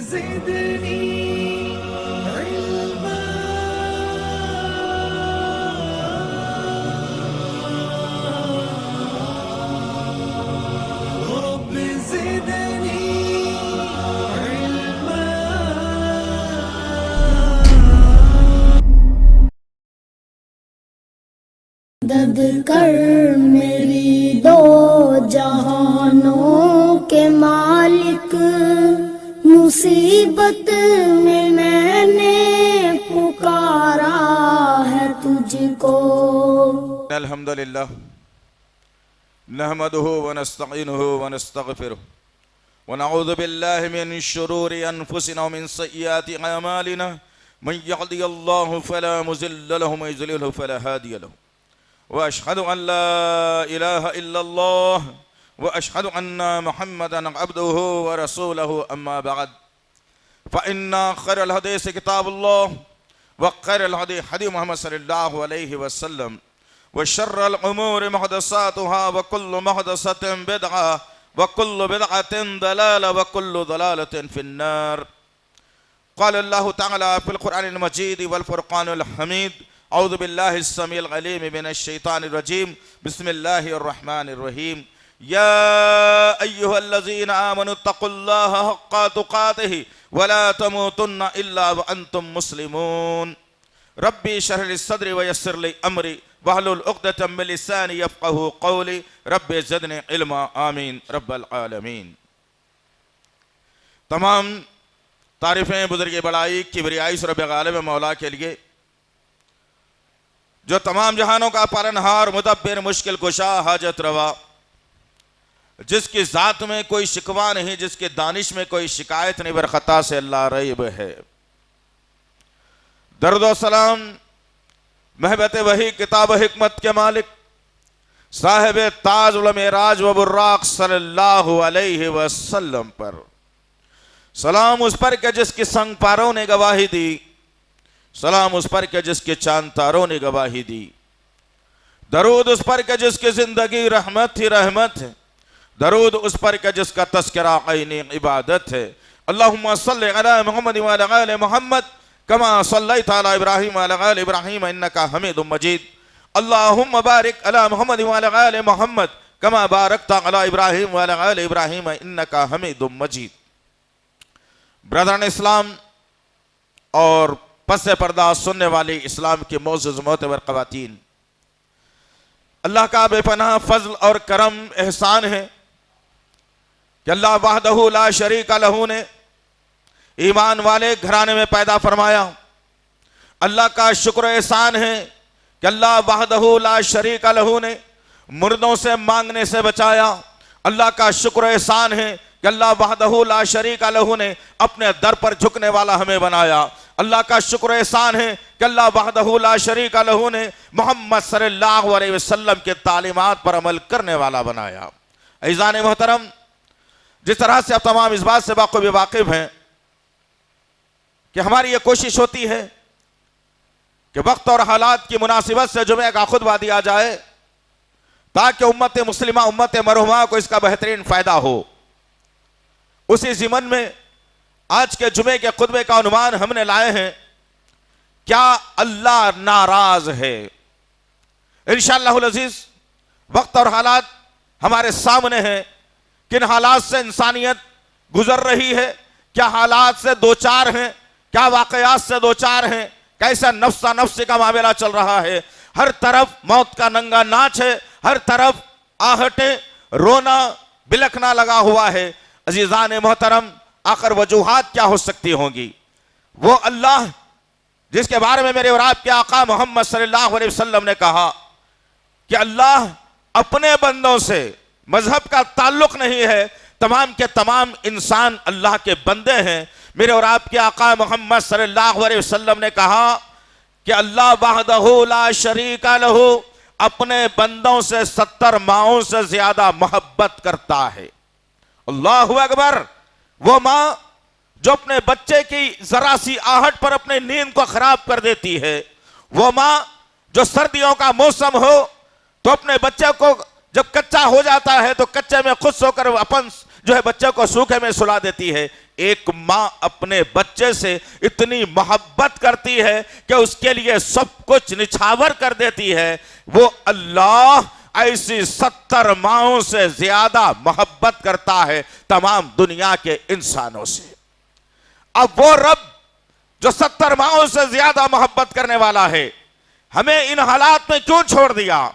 زدني علما رب زدني علما مدد کر میری دو جہانوں کے مالک، مصیبت میں نے پکارا ہے تجھ کو۔ الحمد للہ نحمده ونستعینه ونستغفره ونعوذ باللہ من شرور انفسنا ومن سیئات اعمالنا، من یهده اللہ فلا مضل له ومن یضلل فلا هادی له، واشهد ان لا الہ الا اللہ واشهد ان محمدا عبده ورسوله، اما بعد فان خیر الحدیث کتاب اللہ وخیر الہدی ہدی محمد صلی اللہ علیہ وسلم، وشر الامور محدثاتها وكل محدثة بدعة وكل بدعة ضلالة وكل ضلالة في النار۔ قال الله تعالى في القرآن المجيد والفرقان الحميد، اعوذ بالله السميع العليم من الشيطان الرجيم، بسم الله الرحمن الرحيم، يا أيها الذين آمنوا اتقوا الله حق تقاته ولا تموتن إلا وأنتم مسلمون، ربي اشرح لي صدري ويسر لي أمري واحلل عقدة من لساني يفقهوا قولي، ربي زدني علما، آمین رب العالمین۔ تمام تعریفیں بزرگ بڑائی کبریائی رب غالب مولا کے لیے، جو تمام جہانوں کا پالنہار مدبر مشکل کشا حاجت روا، جس کی ذات میں کوئی شکوہ نہیں، جس کی دانش میں کوئی شکایت نہیں، برخطا سے اللہ ریب ہے۔ درود و سلام محبت وحی کتاب حکمت کے مالک صاحب تاج والمعراج و براق صلی اللہ علیہ وسلم پر، سلام اس پر کہ جس کی سنگ پاروں نے گواہی دی، سلام اس پر کہ جس کے چاند تاروں نے گواہی دی، درود اس پر کہ جس کی زندگی رحمت ہی رحمت ہے، درود اس پر کہ جس کا تذکرہ عین عبادت ہے۔ اللہم صلی علی محمد وعلی آل محمد کما صلیت علی ابراہیم وعلی آل ابراہیم انکا حمید مجید، اللہم بارک علی محمد وعلی آل محمد کما بارکت علی ابراہیم وعلی آل ابراہیم انکا حمید مجید۔ برادران اسلام اور پس پردہ سننے والی اسلام کی معزز معتبر خواتین، اللہ کا بے پناہ فضل اور کرم احسان ہے کہ اللہ وحدہ لا شریک لہ نے ایمان والے گھرانے میں پیدا فرمایا۔ اللہ کا شکر احسان ہے کہ اللہ وحدہ لا شریک لہ نے مردوں سے مانگنے سے بچایا۔ اللہ کا شکر احسان ہے کہ اللہ وحدہ لا شریک لہ نے اپنے در پر جھکنے والا ہمیں بنایا۔ اللہ کا شکر احسان ہے کہ اللہ وحدہ لا شریک لہ نے محمد صلی اللہ علیہ وسلم کے تعلیمات پر عمل کرنے والا بنایا۔ عزیزان محترم، جس طرح سے اب تمام اس بات سے باخبر واقف ہیں کہ ہماری یہ کوشش ہوتی ہے کہ وقت اور حالات کی مناسبت سے جمعہ کا خطبہ دیا جائے تاکہ امت مسلمہ امت مرحومہ کو اس کا بہترین فائدہ ہو۔ اسی ضمن میں آج کے جمعے کے خطبے کا عنوان ہم نے لائے ہیں، کیا اللہ ناراض ہے؟ انشاءاللہ العزیز وقت اور حالات ہمارے سامنے ہیں، کن حالات سے انسانیت گزر رہی ہے، کیا حالات سے دوچار ہیں، کیا واقعات سے دوچار ہیں، کیسا نفسا نفسی کا معاملہ چل رہا ہے۔ ہر طرف موت کا ننگا ناچ ہے، ہر طرف آہٹیں رونا بلکنا لگا ہوا ہے۔ عزیزان محترم، آخر وجوہات کیا ہو سکتی ہوں گی؟ وہ اللہ جس کے بارے میں میرے اور آپ کے آقا محمد صلی اللہ علیہ وسلم نے کہا کہ اللہ اپنے بندوں سے مذہب کا تعلق نہیں ہے، تمام کے تمام انسان اللہ کے بندے ہیں۔ میرے اور آپ کے آقا محمد صلی اللہ علیہ وسلم نے کہا کہ اللہ وحدہ لا شریک لہ اپنے بندوں سے 70 ماؤں سے زیادہ محبت کرتا ہے۔ اللہ اکبر! وہ ماں جو اپنے بچے کی ذرا سی آہٹ پر اپنے نیند کو خراب کر دیتی ہے، وہ ماں جو سردیوں کا موسم ہو تو اپنے بچے کو جب کچا ہو جاتا ہے تو کچے میں خود سو کر اپن جو ہے بچے کو سوکھے میں سلا دیتی ہے۔ ایک ماں اپنے بچے سے اتنی محبت کرتی ہے کہ اس کے لیے سب کچھ نچھاور کر دیتی ہے، وہ اللہ ایسی 70 ماؤں سے زیادہ محبت کرتا ہے تمام دنیا کے انسانوں سے۔ اب وہ رب جو 70 ماؤں سے زیادہ محبت کرنے والا ہے، ہمیں ان حالات میں کیوں چھوڑ دیا؟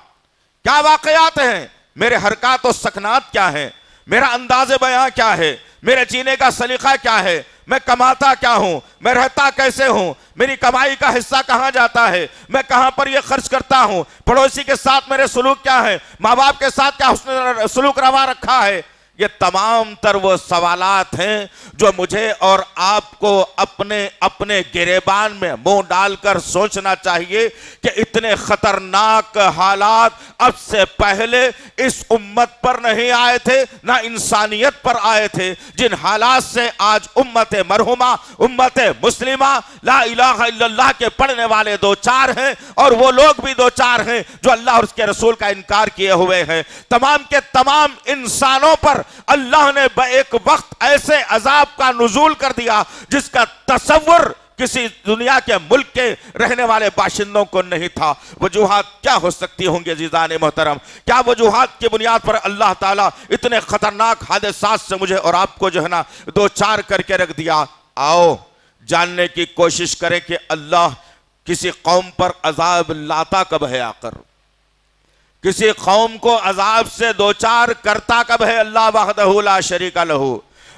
کیا واقعات ہیں؟ میرے حرکات و سکنات کیا ہیں؟ میرا انداز بیان کیا ہے؟ میرے جینے کا سلیقہ کیا ہے؟ میں کماتا کیا ہوں؟ میں رہتا کیسے ہوں؟ میری کمائی کا حصہ کہاں جاتا ہے؟ میں کہاں پر یہ خرچ کرتا ہوں؟ پڑوسی کے ساتھ میرے سلوک کیا ہے؟ ماں باپ کے ساتھ کیا حسن سلوک روا رکھا ہے؟ یہ تمام تر وہ سوالات ہیں جو مجھے اور آپ کو اپنے اپنے گریبان میں منہ ڈال کر سوچنا چاہیے کہ اتنے خطرناک حالات اب سے پہلے اس امت پر نہیں آئے تھے، نہ انسانیت پر آئے تھے، جن حالات سے آج امت مرحومہ، امت مسلمہ لا الہ الا اللہ کے پڑھنے والے دو چار ہیں، اور وہ لوگ بھی دو چار ہیں جو اللہ اور اس کے رسول کا انکار کیے ہوئے ہیں۔ تمام کے تمام انسانوں پر اللہ نے ایک وقت ایسے عذاب کا نزول کر دیا جس کا تصور کسی دنیا کے ملک کے رہنے والے باشندوں کو نہیں تھا۔ وجوہات کیا ہو سکتی ہوں گے عزیزان محترم؟ کیا وجوہات کی بنیاد پر اللہ تعالیٰ اتنے خطرناک حادثات سے مجھے اور آپ کو جو ہے نا دو چار کر کے رکھ دیا؟ آؤ جاننے کی کوشش کریں کہ اللہ کسی قوم پر عذاب لاتا کب ہے آخر؟ کسی قوم کو عذاب سے دو چار کرتا کب ہے اللہ وحدہ لا شریک لہ؟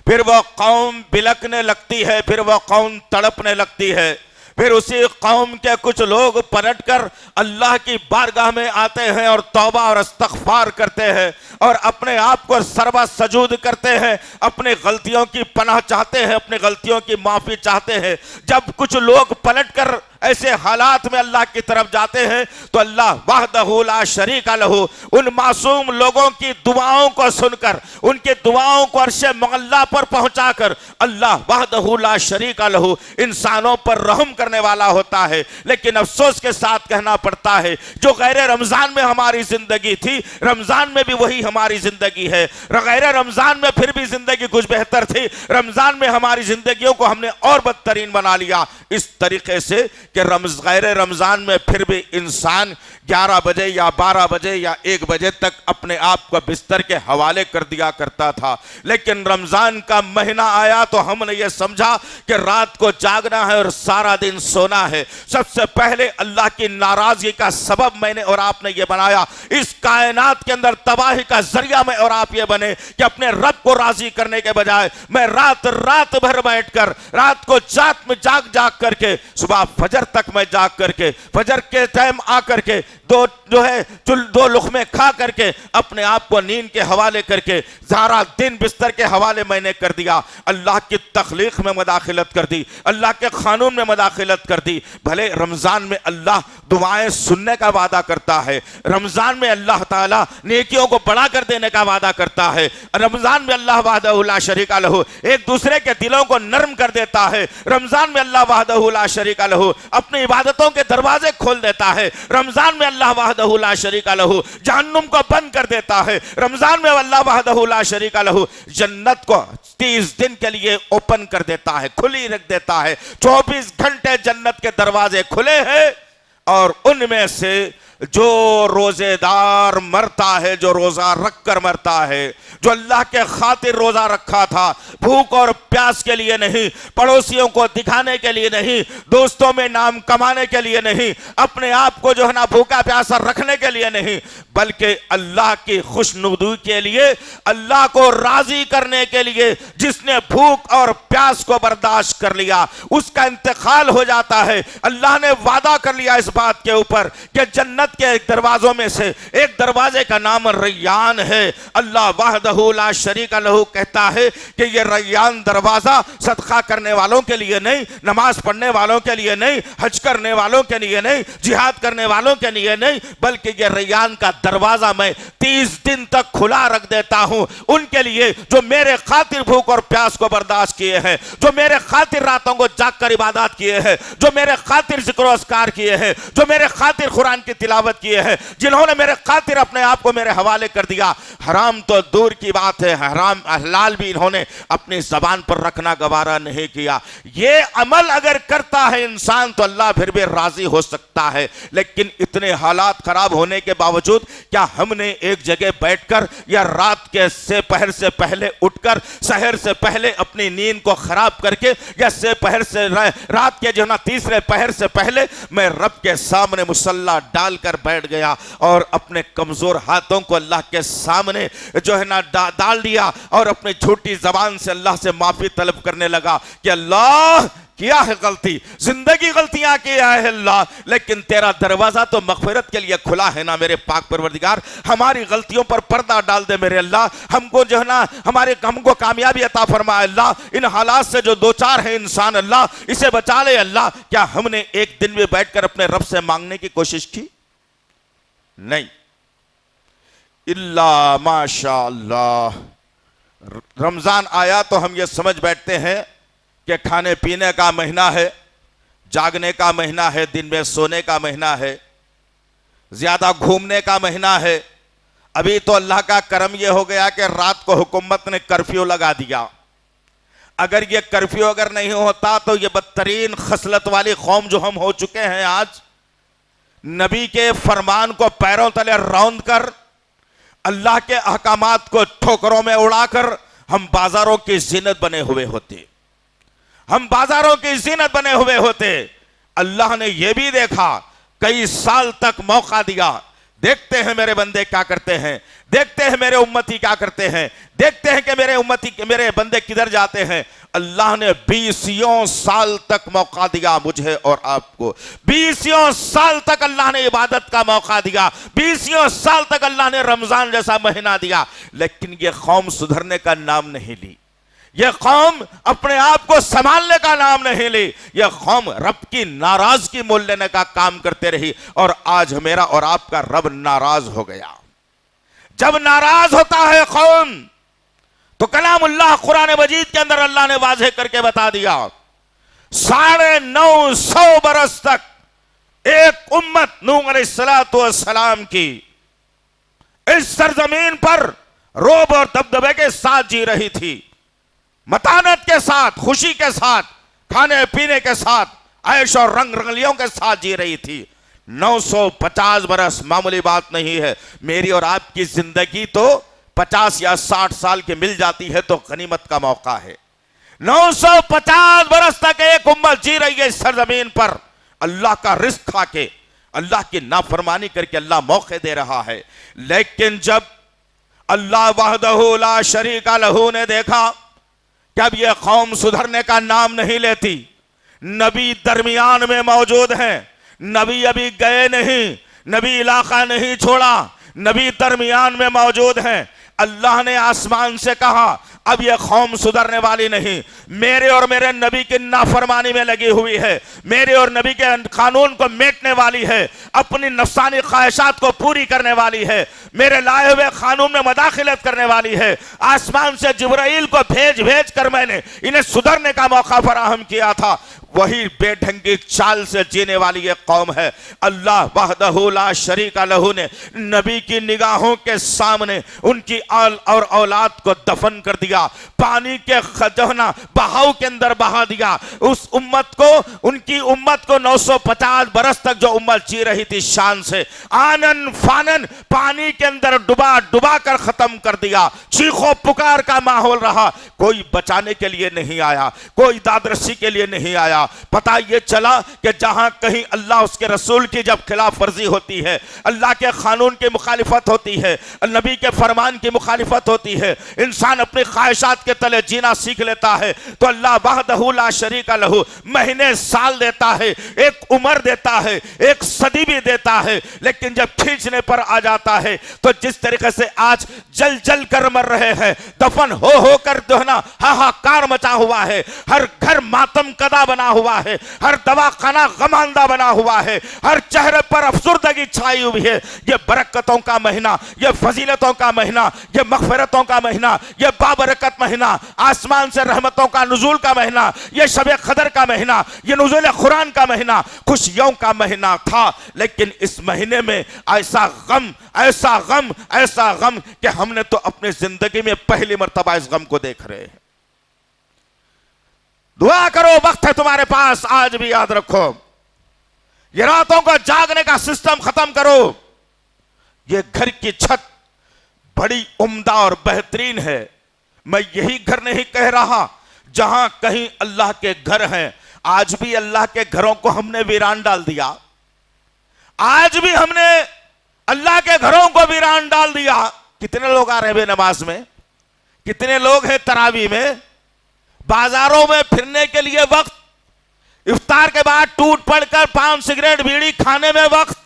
پھر وہ قوم بلکنے لگتی ہے، پھر وہ قوم تڑپنے لگتی ہے، پھر اسی قوم کے کچھ لوگ پلٹ کر اللہ کی بارگاہ میں آتے ہیں اور توبہ اور استغفار کرتے ہیں اور اپنے آپ کو سربا سجود کرتے ہیں، اپنی غلطیوں کی پناہ چاہتے ہیں، اپنی غلطیوں کی معافی چاہتے ہیں۔ جب کچھ لوگ پلٹ کر ایسے حالات میں اللہ کی طرف جاتے ہیں تو اللہ وحدہ لا شریک لہ ان معصوم لوگوں کی دعاؤں کو سن کر، ان کی دعاؤں کو عرش معلی پر پہنچا کر اللہ وحدہ لا شریک لہ انسانوں پر رحم کرنے والا ہوتا ہے۔ لیکن افسوس کے ساتھ کہنا پڑتا ہے جو غیر رمضان میں ہماری زندگی تھی، رمضان میں بھی وہی ہماری زندگی ہے۔ غیر رمضان میں پھر بھی زندگی کچھ بہتر تھی، رمضان میں ہماری زندگیوں کو ہم نے اور بدترین بنا لیا، اس طریقے سے کہ غیر رمضان میں پھر بھی انسان 11 بجے یا 12 بجے یا 1 بجے تک اپنے آپ کو بستر کے حوالے کر دیا کرتا تھا۔ لیکن رمضان کا مہینہ آیا تو ہم نے یہ سمجھا کہ رات کو جاگنا ہے اور سارا دن سونا ہے۔ سب سے پہلے اللہ کی ناراضگی کا سبب میں نے اور آپ نے یہ بنایا، اس کائنات کے اندر تباہی کا ذریعہ میں اور آپ یہ بنے کہ اپنے رب کو راضی کرنے کے بجائے میں رات بھر بیٹھ کر رات کو جاگ کر کے صبح فجر تک میں جاگ کر کے فجر کے ٹائم آ کر کے دو لقمے کھا کر کے اپنے آپ کو نیند کے حوالے کر کے سارا دن بستر کے حوالے میں نے کر دیا۔ اللہ کی تخلیق میں مداخلت کر دی، اللہ کے قانون میں مداخلت کر دی۔ بھلے رمضان میں اللہ دعائیں سننے کا وعدہ کرتا ہے، رمضان میں اللہ تعالیٰ نیکیوں کو بڑھا کر دینے کا وعدہ کرتا ہے، رمضان میں اللہ وحدہ لا شریک لہ ایک دوسرے کے دلوں کو نرم کر دیتا ہے، رمضان میں اللہ وحدہ لا شریک لہ اپنی عبادتوں کے دروازے کھول دیتا ہے، رمضان میں اللہ وحدہ لا شریک لہ جہنم کو بند کر دیتا ہے، رمضان میں اللہ وحدہ لا شریک لہ جنت کو 30 دن کے لیے اوپن کر دیتا ہے، کھلی رکھ دیتا ہے۔ 24 گھنٹے جنت کے دروازے کھلے ہیں، اور ان میں سے جو روزے دار مرتا ہے، جو روزہ رکھ کر مرتا ہے، جو اللہ کے خاطر روزہ رکھا تھا، بھوک اور پیاس کے لیے نہیں، پڑوسیوں کو دکھانے کے لیے نہیں، دوستوں میں نام کمانے کے لیے نہیں، اپنے آپ کو جو ہے نا بھوکا پیاسا رکھنے کے لیے نہیں، بلکہ اللہ کی خوشنودی کے لیے، اللہ کو راضی کرنے کے لیے، جس نے بھوک اور پیاس کو برداشت کر لیا اس کا انتقال ہو جاتا ہے۔ اللہ نے وعدہ کر لیا اس بات کے اوپر کہ جنت کے دروازوں میں سے ایک دروازے کا نام ریان ہے۔ اللہ وحدہ لا شریک لہ کہتا ہے کہ یہ ریان دروازہ صدقہ کرنے والوں کے لیے نہیں، نماز پڑھنے والوں کے لیے نہیں، حج کرنے والوں کے لیے نہیں، جہاد کرنے والوں کے لیے نہیں، بلکہ یہ ریان کا دروازہ میں 30 دن تک کھلا رکھ دیتا ہوں ان کے لیے جو میرے خاطر بھوک اور پیاس کو برداشت کیے ہیں، جو میرے خاطر راتوں کو جاگ کر عبادات کیے ہیں، جو میرے خاطر ذکر و اذکار کیے ہیں، جو میرے خاطر قرآن کی تلاوت کیے ہیں، جنہوں نے میرے خاطر اپنے آپ کو میرے حوالے کر دیا۔ حرام تو دور کی بات ہے حرام حلال بھی انہوں نے اپنی زبان پر رکھنا گوارا نہیں کیا. یہ عمل اگر کرتا ہے انسان تو اللہ پھر بھی راضی ہو سکتا ہے. لیکن اتنے حالات خراب ہونے کے باوجود کیا ہم نے ایک جگہ بیٹھ کر یا رات کے پہر سے پہلے اٹھ کر سحر سے پہلے اپنی نیند کو خراب کر کے یا پہر سے رات کے جو نا تیسرے پہر سے پہلے میں رب کے سامنے مصلی ڈال کر بیٹھ گیا اور اپنے کمزور ہاتھوں کو اللہ کے سامنے جو ہے نا ڈال دیا اور اپنی جھوٹی زبان سے اللہ سے معافی طلب کرنے لگا کہ اللہ کیا ہے غلطی, زندگی غلطیاں کیا ہے اللہ, لیکن تیرا دروازہ تو مغفرت کے لیے کھلا ہے نا میرے پاک پروردگار. ہماری غلطیوں پر پردہ ڈال دے میرے اللہ, ہم کو جو ہے نا ہم کو کامیابی عطا فرما اللہ. ان حالات سے جو دو چار ہے انسان اللہ اسے بچا لے اللہ. کیا ہم نے ایک دن میں بیٹھ کر اپنے رب سے مانگنے کی کوشش کی؟ نہیں. اللہ ماشاء اللہ رمضان آیا تو ہم یہ سمجھ بیٹھتے ہیں کہ کھانے پینے کا مہینہ ہے, جاگنے کا مہینہ ہے, دن میں سونے کا مہینہ ہے, زیادہ گھومنے کا مہینہ ہے. ابھی تو اللہ کا کرم یہ ہو گیا کہ رات کو حکومت نے کرفیو لگا دیا. اگر یہ کرفیو اگر نہیں ہوتا تو یہ بدترین خصلت والی قوم جو ہم ہو چکے ہیں آج, نبی کے فرمان کو پیروں تلے روند کر اللہ کے احکامات کو ٹھوکروں میں اڑا کر ہم بازاروں کی زینت بنے ہوئے ہوتے, ہم بازاروں کی زینت بنے ہوئے ہوتے. اللہ نے یہ بھی دیکھا, کئی سال تک موقع دیا, دیکھتے ہیں میرے بندے کیا کرتے ہیں, دیکھتے ہیں میرے امتی کیا کرتے ہیں, دیکھتے ہیں کہ میرے بندے کدھر جاتے ہیں. اللہ نے 20 سال تک موقع دیا مجھے اور آپ کو, 20 سال تک اللہ نے عبادت کا موقع دیا, 20 سال تک اللہ نے رمضان جیسا مہینہ دیا, لیکن یہ قوم سدھرنے کا نام نہیں لی, یہ قوم اپنے آپ کو سنبھالنے کا نام نہیں لی, یہ قوم رب کی ناراضگی مول لینے کا کام کرتے رہی. اور آج میرا اور آپ کا رب ناراض ہو گیا. جب ناراض ہوتا ہے قوم تو کلام اللہ قرآن مجید کے اندر اللہ نے واضح کر کے بتا دیا, 950 برس تک ایک امت نوح علیہ السلام کی اس سرزمین پر روب اور دبدبے کے ساتھ جی رہی تھی, متانت کے ساتھ, خوشی کے ساتھ, کھانے پینے کے ساتھ, عیش اور رنگ رنگلیوں کے ساتھ جی رہی تھی. 950 برس معمولی بات نہیں ہے. میری اور آپ کی زندگی تو 50 یا 60 سال کی مل جاتی ہے تو غنیمت کا موقع ہے. 950 برس تک ایک امت جی رہی ہے اس سرزمین پر, اللہ کا رزق کھا کے, اللہ کی نافرمانی کر کے اللہ موقع دے رہا ہے. لیکن جب اللہ وحدہ لا شریک لہ نے دیکھا کہ اب یہ قوم سدھرنے کا نام نہیں لیتی, نبی درمیان میں موجود ہیں, نبی ابھی گئے نہیں, نبی علاقہ نہیں چھوڑا, نبی درمیان میں موجود ہیں. اللہ نے آسمان سے کہا اب یہ قوم سدھرنے والی نہیں, میرے اور میرے نبی کی نافرمانی میں لگی ہوئی ہے, میرے اور نبی کے قانون کو میٹنے والی ہے, اپنی نفسانی خواہشات کو پوری کرنے والی ہے, میرے لائے ہوئے قانون میں مداخلت کرنے والی ہے. آسمان سے جبرائیل کو بھیج کر میں نے انہیں سدھرنے کا موقع فراہم کیا تھا. وہی بے ڈھنگی چال سے جینے والی یہ قوم ہے. اللہ وحدہ لا شریک لہ نے نبی کی نگاہوں کے سامنے ان کی آل اور اولاد کو دفن کر دیا, پانی کے خجہنا بہاؤ کے اندر بہا دیا. اس امت کو, ان کی امت کو 950 برس تک جو امت جی رہی تھی شان سے, آنن فانن پانی کے اندر ڈبا کر ختم کر دیا. چیخو پکار کا ماحول رہا, کوئی بچانے کے لیے نہیں آیا, کوئی دادرسی کے لیے نہیں آیا. پتہ یہ چلا کہ جہاں کہیں اللہ اس کے رسول کی جب خلاف ورزی ہوتی ہے, اللہ کے قانون کی مخالفت ہوتی ہے, نبی کے فرمان کی مخالفت ہوتی ہے, انسان اپنی خواہشات کے تلے جینا سیکھ لیتا ہے تو اللہ وحدہ لا شریک لہ مہینے سال دیتا ہے, ایک عمر دیتا ہے, ایک صدی بھی دیتا ہے. لیکن جب کھینچنے پر آ جاتا ہے تو جس طریقے سے آج جل کر مر رہے ہیں, دفن ہو کر دہنا ہاہاکار مچا ہوا ہے, ہر گھر ماتم کدا بنا ہوا ہے, ہر دواخانہ غماندہ بنا ہوا ہے, ہر چہرے پر افسردگی چھائی ہوئی ہے. یہ برکتوں کا مہینہ, یہ فضیلتوں کا مہینہ, یہ مغفرتوں کا مہینہ, یہ بابرکت مہینہ, آسمان سے رحمتوں کا نزول کا مہینہ, یہ شب قدر کا مہینہ, یہ نزول قرآن کا مہینہ, خوشیوں کا مہینہ تھا. لیکن اس مہینے میں ایسا غم ایسا غم کہ ہم نے تو اپنی زندگی میں پہلی مرتبہ اس غم کو دیکھ رہے ہیں. دعا کرو، وقت ہے تمہارے پاس، آج بھی یاد رکھو. یہ راتوں کو جاگنے کا سسٹم ختم کرو. یہ گھر کی چھت بڑی عمدہ اور بہترین ہے. میں یہی گھر نہیں کہہ رہا جہاں کہیں اللہ کے گھر ہیں. آج بھی اللہ کے گھروں کو ہم نے ویران ڈال دیا. آج بھی ہم نے اللہ کے گھروں کو ویران ڈال دیا. کتنے لوگ آ رہے ہیں بے نماز میں؟ کتنے لوگ ہیں تراویح میں؟ بازاروں میں پھرنے کے لیے وقت، افطار کے بعد ٹوٹ پڑ کر پان سگریٹ بیڑی کھانے میں وقت،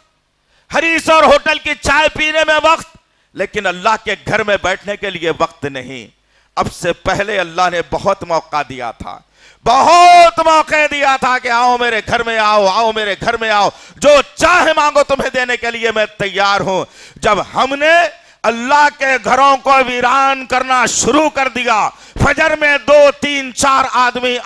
ہریس اور ہوٹل کی چائے پینے میں وقت، لیکن اللہ کے گھر میں بیٹھنے کے لیے وقت نہیں. اب سے پہلے اللہ نے بہت موقع دیا تھا، بہت موقع دیا تھا کہ آؤ میرے گھر میں آؤ، آؤ میرے گھر میں آؤ، جو چاہے مانگو تمہیں دینے کے لیے میں تیار ہوں. جب ہم نے اللہ کے گھروں کو ویران کرنا شروع کر دیا، فجر میں 2 3 4 آدمی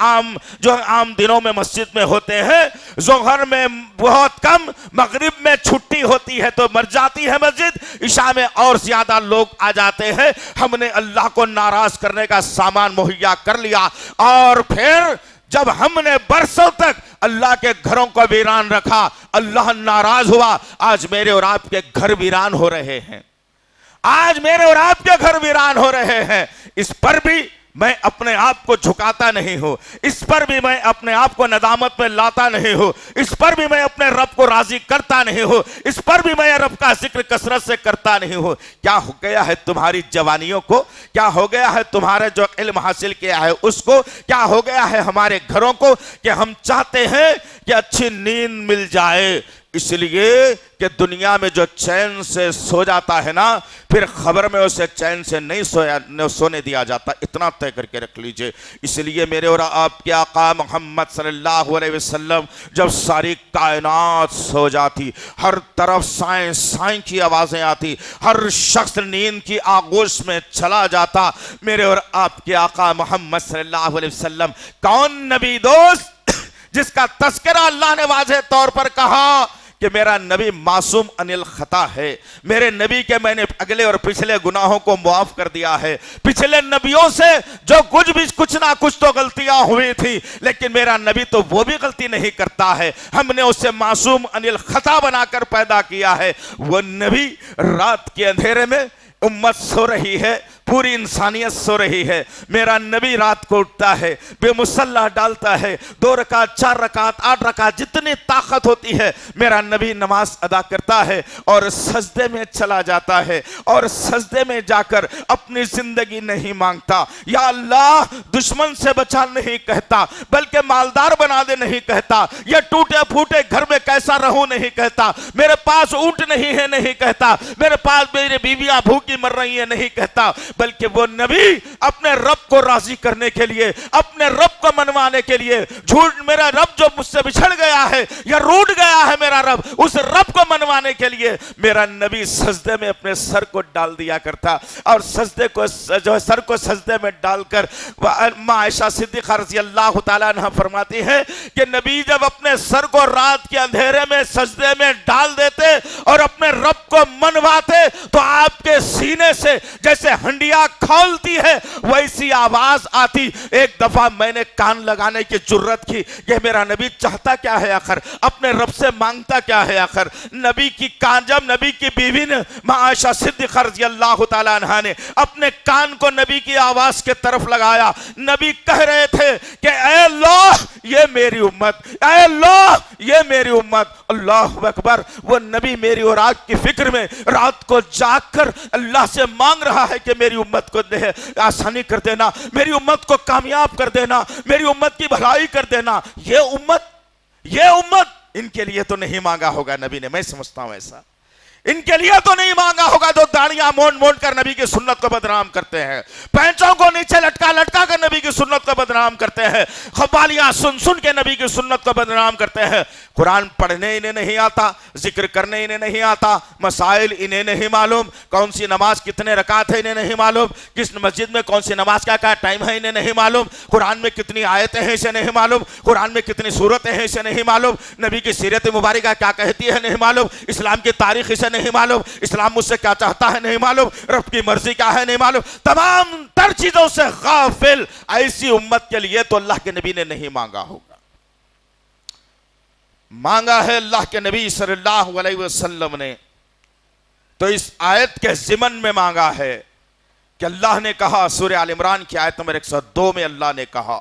جو عام دنوں میں مسجد میں ہوتے ہیں، ظہر میں بہت کم، مغرب میں چھٹی ہوتی ہے تو مر جاتی ہے مسجد، عشاء میں اور زیادہ لوگ آ جاتے ہیں. ہم نے اللہ کو ناراض کرنے کا سامان مہیا کر لیا، اور پھر جب ہم نے برسوں تک اللہ کے گھروں کو ویران رکھا، اللہ ناراض ہوا. آج میرے اور آپ کے گھر ویران ہو رہے ہیں. آج میرے اور آپ کے گھر ویران ہو رہے ہیں. اس پر بھی میں اپنے آپ کو جھکاتا نہیں ہوں، اس پر بھی میں اپنے آپ کو ندامت میں لاتا نہیں ہوں، اس پر بھی میں اپنے رب کو راضی کرتا نہیں ہوں، اس پر بھی میں رب کا ذکر کثرت سے کرتا نہیں ہوں. کیا ہو گیا ہے تمہاری جوانیوں کو؟ کیا ہو گیا ہے تمہارے جو علم حاصل کیا ہے اس کو؟ کیا ہو گیا ہے ہمارے گھروں کو کہ ہم چاہتے ہیں کہ اچھی نیند مل جائے، اس لیے کہ دنیا میں جو چین سے سو جاتا ہے نا، پھر خبر میں اسے چین سے نہیں سونے دیا جاتا. اتنا طے کر کے رکھ لیجئے. اس لیے میرے اور آپ کے آقا محمد صلی اللہ علیہ وسلم جب ساری کائنات سو جاتی، ہر طرف سائیں سائیں کی آوازیں آتی، ہر شخص نیند کی آغوش میں چلا جاتا، میرے اور آپ کے آقا محمد صلی اللہ علیہ وسلم کون نبی دوست جس کا تذکرہ اللہ نے واضح طور پر کہا کہ میرا نبی معصوم عن الخطا ہے. میرے نبی کے میں نے اگلے اور پچھلے گناہوں کو معاف کر دیا ہے. پچھلے نبیوں سے جو کچھ نہ کچھ تو غلطیاں ہوئی تھی، لیکن میرا نبی تو وہ بھی غلطی نہیں کرتا ہے. ہم نے اسے معصوم عن الخطا بنا کر پیدا کیا ہے. وہ نبی رات کے اندھیرے میں امت سو رہی ہے، پوری انسانیت سو رہی ہے. میرا نبی رات کو اٹھتا ہے، بے مصلی ڈالتا ہے، 2 رکعت 4 رکعت 8 رکعت جتنی طاقت ہوتی ہے میرا نبی نماز ادا کرتا ہے اور سجدے میں چلا جاتا ہے، اور سجدے میں جا کر اپنی زندگی نہیں مانگتا، یا اللہ دشمن سے بچا نہیں کہتا، بلکہ مالدار بنا دے نہیں کہتا، یا ٹوٹے پھوٹے گھر میں کیسا رہوں نہیں کہتا، میرے پاس اونٹ نہیں ہے نہیں کہتا، میرے پاس میری بیویاں بھوکی مر رہی ہیں نہیں کہتا، بلکہ وہ نبی اپنے رب کو راضی کرنے کے لیے، اپنے رب کو منوانے کے لیے، میرا رب جو مجھ سے بچھڑ گیا ہے یا روٹ گیا ہے میرا رب، اس رب کو منوانے کے لیے میرا نبی سجدے میں اپنے سر کو ڈال دیا کرتا. اور سجدے کو جو سر کو سجدے میں ڈال کر ماں عائشہ صدیقہ رضی اللہ تعالیٰ عنہ فرماتی ہے کہ نبی جب اپنے سر کو رات کے اندھیرے میں سجدے میں ڈال دیتے اور اپنے رب کو منواتے تو آپ کے سینے سے جیسے ہنڈیا کھولتی ہے ویسی آواز آتی. ایک دفعہ میں نے کان لگانے کی جرت کی کہ میرا نبی چاہتا کیا ہے آخر، اپنے رب سے مانگتا کیا ہے آخر. نبی کی کان، جب نبی کی بیوی نے ماں عائشہ صدیقہ رضی اللہ تعالیٰ عنہ نے اپنے کان کو نبی کی آواز کے طرف لگایا، نبی کہہ رہے تھے کہ اے اللہ یہ میری امت، اے اللہ یہ میری امت. اللہ اکبر. وہ نبی میری اور آگ کی فکر میں رات کو جاگ کر اللہ سے مانگ رہا ہے کہ میری امت کو آسانی کر دینا، میری امت کو کامیاب کر دینا، میری امت کی بھلائی کر دینا. یہ امت ان کے لیے تو نہیں مانگا ہوگا نبی نے، میں سمجھتا ہوں ایسا ان کے لیے تو نہیں مانگا ہوگا جو داڑیاں مونڈ مونڈ کر نبی کی سنت کو بدنام کرتے ہیں، پینچوں کو نیچے لٹکا لٹکا کر نبی کی سنت کو بدنام کرتے ہیں، قوالیاں سن سن کے نبی کی سنت کو بدنام کرتے ہیں. قرآن پڑھنے انہیں نہیں آتا، ذکر کرنے انہیں نہیں آتا، مسائل انہیں نہیں معلوم، کون سی نماز کتنے رکعت ہے انہیں نہیں معلوم، کس مسجد میں کون سی نماز کا ٹائم ہے انہیں نہیں معلوم، قرآن میں کتنی آیتیں ہیں اسے نہیں معلوم، قرآن میں کتنی سورتیں ہیں اسے نہیں معلوم، نبی کی سیرت مبارکہ کیا کہتی ہے نہیں معلوم، اسلام کی تاریخ اسے نہیں معلوم, اسلام مجھ سے کیا چاہتا ہے نہیں معلوم, رب کی مرضی کیا ہے نہیں معلوم, تمام تر چیزوں سے غافل ایسی امت کے لیے تو اللہ کے نبی نے نہیں مانگا ہوگا. مانگا ہے اللہ کے نبی صلی اللہ علیہ وسلم نے, تو اس آیت کے ضمن میں مانگا ہے کہ اللہ نے کہا سورہ آل عمران کی آیت نمبر 102 میں اللہ نے کہا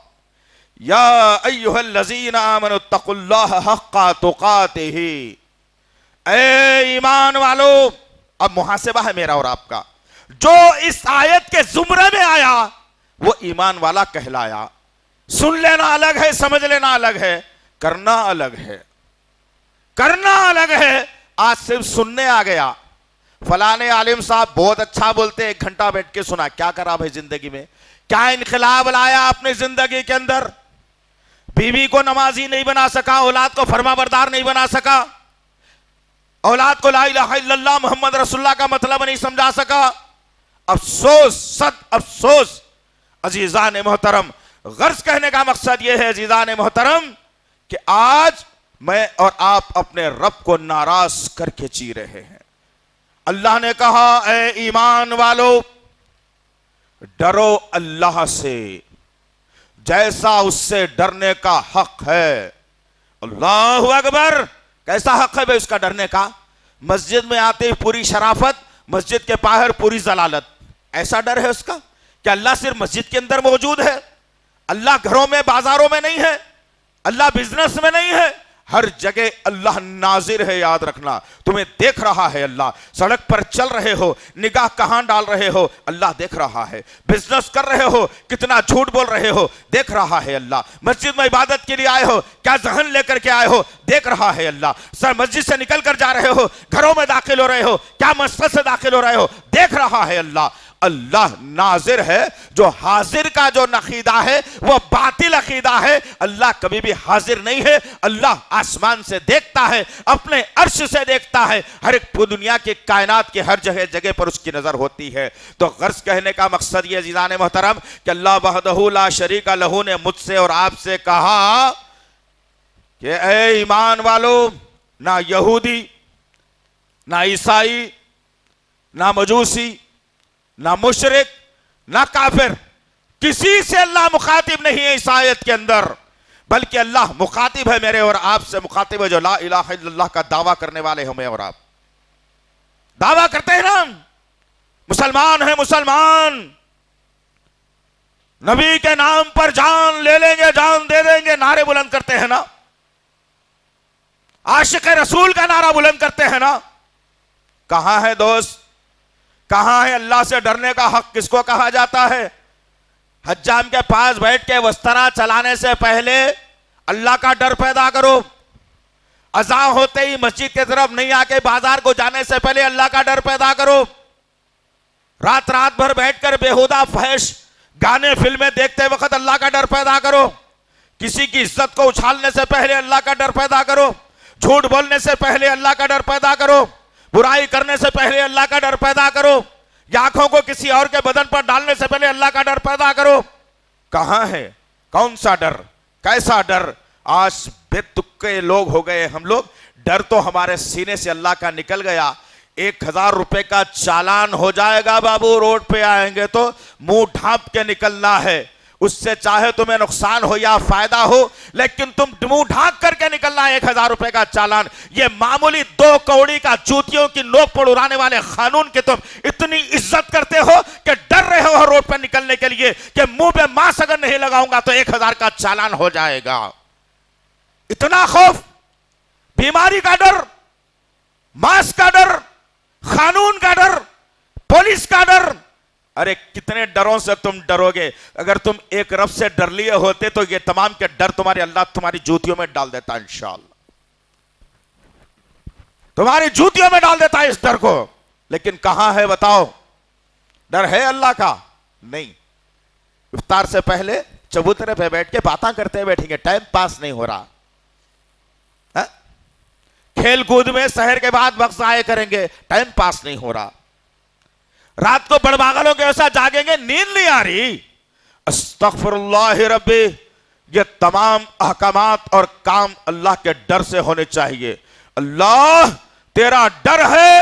یا ایھا الذین آمنوا اتقوا اللہ حق تقاتہ, اے ایمان والو. اب محاسبہ ہے میرا اور آپ کا, جو اس آیت کے زمرے میں آیا وہ ایمان والا کہلایا. سن لینا الگ ہے, سمجھ لینا الگ ہے, کرنا الگ ہے. کرنا الگ ہے. آج صرف سننے آ گیا, فلانے عالم صاحب بہت اچھا بولتے, 1 گھنٹہ بیٹھ کے سنا, کیا کرا بھائی زندگی میں, کیا انقلاب لایا اپنی زندگی کے اندر؟ بیوی کو نمازی نہیں بنا سکا, اولاد کو فرما بردار نہیں بنا سکا, اولاد کو لا الہ الا اللہ محمد رسول اللہ کا مطلب نہیں سمجھا سکا. افسوس, صد افسوس عزیزان محترم. غرض کہنے کا مقصد یہ ہے عزیزان محترم کہ آج میں اور آپ اپنے رب کو ناراض کر کے جی رہے ہیں. اللہ نے کہا اے ایمان والو ڈرو اللہ سے جیسا اس سے ڈرنے کا حق ہے. اللہ اکبر. کیسا حق ہے بھائی اس کا ڈرنے کا؟ مسجد میں آتے ہی پوری شرافت, مسجد کے باہر پوری ضلالت, ایسا ڈر ہے اس کا؟ کہ اللہ صرف مسجد کے اندر موجود ہے؟ اللہ گھروں میں بازاروں میں نہیں ہے, اللہ بزنس میں نہیں ہے, ہر جگہ اللہ ناظر ہے. یاد رکھنا, تمہیں دیکھ رہا ہے اللہ. سڑک پر چل رہے ہو, نگاہ کہاں ڈال رہے ہو, اللہ دیکھ رہا ہے. بزنس کر رہے ہو, کتنا جھوٹ بول رہے ہو, دیکھ رہا ہے اللہ. مسجد میں عبادت کے لیے آئے ہو, کیا ذہن لے کر کے آئے ہو, دیکھ رہا ہے اللہ. سر مسجد سے نکل کر جا رہے ہو, گھروں میں داخل ہو رہے ہو, کیا مسجد سے داخل ہو رہے ہو, دیکھ رہا ہے اللہ. اللہ ناظر ہے. جو حاضر کا جو عقیدہ ہے وہ باطل عقیدہ ہے. اللہ کبھی بھی حاضر نہیں ہے. اللہ آسمان سے دیکھتا ہے, اپنے عرش سے دیکھتا ہے, ہر ایک دنیا کی کائنات کے ہر جگہ جگہ پر اس کی نظر ہوتی ہے. تو غرض کہنے کا مقصد یہ عزیزان محترم کہ اللہ وحدہ لا شریک لہ نے مجھ سے اور آپ سے کہا کہ اے ایمان والو, نہ یہودی, نہ عیسائی, نہ مجوسی, نہ مشرک, نہ کافر, کسی سے اللہ مخاطب نہیں ہے اس آیت کے اندر, بلکہ اللہ مخاطب ہے میرے اور آپ سے, مخاطب ہے جو لا الہ الا اللہ کا دعویٰ کرنے والے ہمیں اور آپ. دعویٰ کرتے ہیں نا مسلمان ہیں, مسلمان نبی کے نام پر جان لے لیں گے, جان دے دیں گے, نعرے بلند کرتے ہیں نا, عاشق رسول کا نعرہ بلند کرتے ہیں نا. کہاں ہے دوست, کہاں ہے اللہ سے ڈرنے کا حق کس کو کہا جاتا ہے؟ حجام کے پاس بیٹھ کے وسترا چلانے سے پہلے اللہ کا ڈر پیدا کرو. اذان ہوتے ہی مسجد کی طرف نہیں آ کے بازار کو جانے سے پہلے اللہ کا ڈر پیدا کرو. رات بھر بیٹھ کر بےہودہ فحش گانے فلمیں دیکھتے وقت اللہ کا ڈر پیدا کرو. کسی کی عزت کو اچھالنے سے پہلے اللہ کا ڈر پیدا کرو. جھوٹ بولنے سے پہلے اللہ کا ڈر پیدا کرو. برائی کرنے سے پہلے اللہ کا ڈر پیدا کرو. یا آنکھوں کو کسی اور کے بدن پر ڈالنے سے پہلے اللہ کا ڈر پیدا کرو. کہاں ہے, کون سا ڈر, کیسا ڈر؟ آج بے تکے لوگ ہو گئے ہم لوگ. ڈر تو ہمارے سینے سے اللہ کا نکل گیا. 1000 روپے کا چالان ہو جائے گا بابو, روڈ پہ آئیں گے تو منہ ڈھانپ کے نکلنا ہے. اس سے چاہے تمہیں نقصان ہو یا فائدہ ہو, لیکن تم منہ ڈھانک کر کے نکلنا ہے. 1000 روپے کا چالان, یہ معمولی 2 کوڑی کا جوتیوں کی نوک پر اڑانے والے قانون کی تم اتنی عزت کرتے ہو کہ ڈر رہے ہو روڈ پر نکلنے کے لیے کہ منہ پہ ماسک اگر نہیں لگاؤں گا تو 1000 کا چالان ہو جائے گا. اتنا خوف, بیماری کا ڈر, ماسک کا ڈر, قانون کا ڈر, پولیس کا ڈر. ارے کتنے ڈروں سے تم ڈرو گے؟ اگر تم ایک رب سے ڈر لیے ہوتے تو یہ تمام کے ڈر تمہارے اللہ تمہاری جوتیوں میں ڈال دیتا انشاءاللہ, تمہاری جوتیوں میں ڈال دیتا ہے اس ڈر کو. لیکن کہاں ہے بتاؤ, ڈر ہے اللہ کا؟ نہیں. افطار سے پہلے چبوترے پہ بیٹھ کے باتاں کرتے بیٹھیں گے, ٹائم پاس نہیں ہو رہا. کھیل کود میں سحر کے بعد وقت ضائع کریں گے, ٹائم پاس نہیں ہو رہا. رات کو بڑ پاگلوں کے ایسا جاگیں گے, نیند نہیں آ رہی. استغفر اللہ ربی. یہ تمام احکامات اور کام اللہ کے ڈر سے ہونے چاہیے. اللہ تیرا ڈر ہے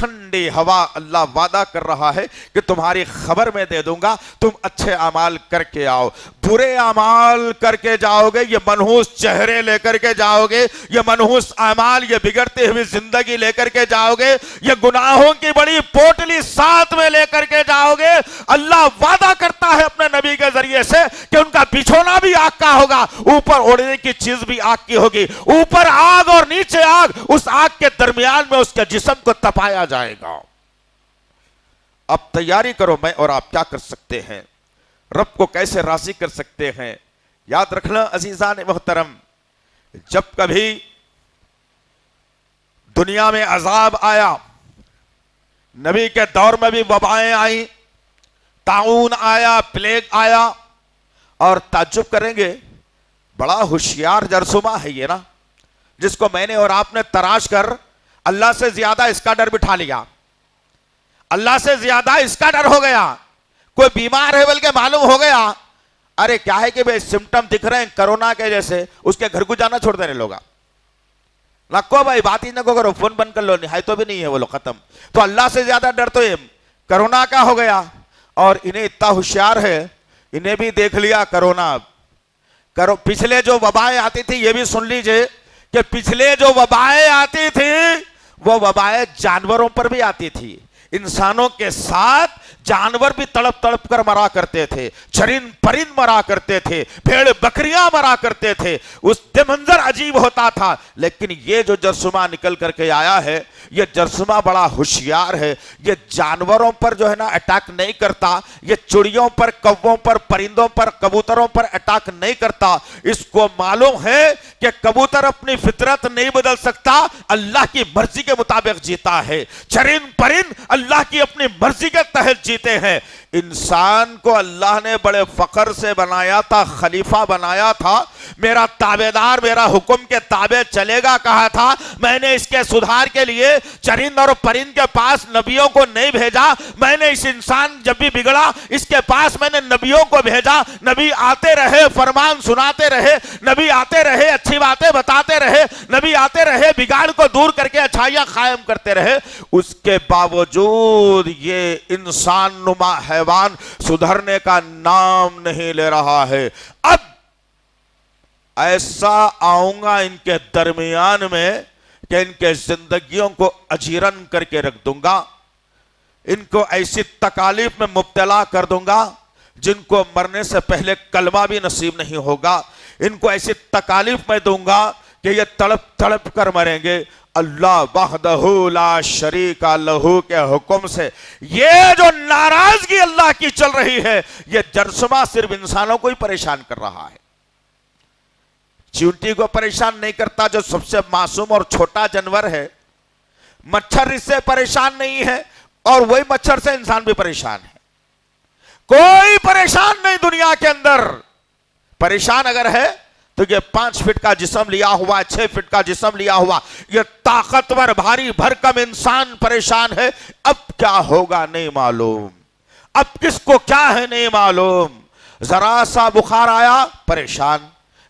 ٹھنڈی ہوا اللہ وعدہ کر رہا ہے کہ تمہاری خبر میں دے دوں گا، تم اچھے اعمال کر کے آؤ، برے اعمال کر کے جاؤ گے، یہ منحوس چہرے لے کر کے جاؤ گے، یہ منحوس اعمال، یہ بگڑتی ہوئی زندگی لے کر کے جاؤ گے، یہ گناہوں کی بڑی پوٹلی ساتھ میں لے کر کے جاؤ گے۔ اللہ وعدہ کرتا ہے اپنے نبی کے ذریعے سے کہ ان کا بچھونا بھی آگ کا ہوگا، اوپر اڑنے کی چیز بھی آگ کی ہوگی، اوپر آگ اور نیچے آگ، اس آگ کے درمیان میں اس کے جسم کو تپایا جائے گا۔ اب تیاری کرو، میں اور آپ کیا کر سکتے ہیں، رب کو کیسے راضی کر سکتے ہیں۔ یاد رکھنا عزیزان محترم، جب کبھی دنیا میں عذاب آیا، نبی کے دور میں بھی وبائیں آئیں، طاعون آیا، پلیگ آیا، اور تعجب کریں گے بڑا ہوشیار جرثومہ ہے یہ نا، جس کو میں نے اور آپ نے تراش کر اللہ سے زیادہ اس کا ڈر بٹھا لیا، اللہ سے زیادہ اس کا ڈر ہو گیا۔ کوئی بیمار ہے بلکہ معلوم ہو گیا، ارے کیا ہے کہ بھئی سمٹم دکھ رہے ہیں کرونا کے جیسے، اس کے گھر کو جانا چھوڑ دینے لوگا، نکو بھائی بات ہی نہ کو کرو، فون بند کر لو، نہائی تو بھی نہیں ہے وہ لوگ، ختم۔ تو اللہ سے زیادہ ڈر تو یہ کرونا کا ہو گیا، اور انہیں اتنا ہوشیار ہے، انہیں بھی دیکھ لیا کرونا۔ پچھلے جو وبائیں آتی تھی یہ بھی سن لیجئے کہ پچھلے جو وبائیں آتی تھی وہ وبائیں جانوروں پر بھی آتی تھی، انسانوں کے ساتھ جانور بھی تڑپ تڑپ کر مرا کرتے تھے، چرند پرند مرا کرتے تھے، بھیڑ بکریاں مرا کرتے تھے، اس سے منظر عجیب ہوتا تھا۔ لیکن یہ جو جرثومہ نکل کر کے آیا ہے، یہ جرثومہ بڑا ہوشیار ہے، یہ جانوروں پر جو ہے نا اٹیک نہیں کرتا، یہ چڑیوں پر، کووں پر، پرندوں پر، کبوتروں پر اٹیک نہیں کرتا۔ اس کو معلوم ہے کہ کبوتر اپنی فطرت نہیں بدل سکتا، اللہ کی مرضی کے مطابق جیتا ہے، چرند پرند اللہ کی اپنی مرضی کے تحت جیتے ہیں۔ انسان کو اللہ نے بڑے فخر سے بنایا تھا، خلیفہ بنایا تھا، میرا تابعدار، میرا حکم کے تابع چلے گا کہا تھا۔ میں نے اس کے سدھار کے لیے چرند اور پرند کے پاس نبیوں کو نہیں بھیجا، میں نے اس انسان جب بھی بگڑا اس کے پاس میں نے نبیوں کو بھیجا، نبی آتے رہے، فرمان سناتے رہے، نبی آتے رہے، اچھی باتیں بتاتے رہے، نبی آتے رہے، بگاڑ کو دور کر کے اچھائیاں قائم کرتے رہے۔ اس کے باوجود یہ انسان نما حیوان سدھرنے کا نام نہیں لے رہا ہے۔ اب ایسا آؤں گا ان کے درمیان میں کہ ان کے زندگیوں کو اجیرن کر کے رکھ دوں گا، ان کو ایسی تکالیف میں مبتلا کر دوں گا جن کو مرنے سے پہلے کلمہ بھی نصیب نہیں ہوگا، ان کو ایسی تکالیف میں دوں گا کہ یہ تڑپ تڑپ کر مریں گے۔ اللہ وحدہ لا شریک لہ کے حکم سے یہ جو ناراضگی اللہ کی چل رہی ہے، یہ جرثومہ صرف انسانوں کو ہی پریشان کر رہا ہے، چیونٹی کو پریشان نہیں کرتا جو سب سے معصوم اور چھوٹا جانور ہے، مچھر اس سے پریشان نہیں ہے، اور وہی مچھر سے انسان بھی پریشان ہے۔ کوئی پریشان نہیں دنیا کے اندر، پریشان اگر ہے تو یہ 5 فٹ کا جسم لیا ہوا، 6 فٹ کا جسم لیا ہوا، یہ طاقتور بھاری بھرکم انسان پریشان ہے۔ اب کیا ہوگا نہیں معلوم، اب کس کو کیا ہے نہیں معلوم۔ ذرا سا بخار آیا پریشان،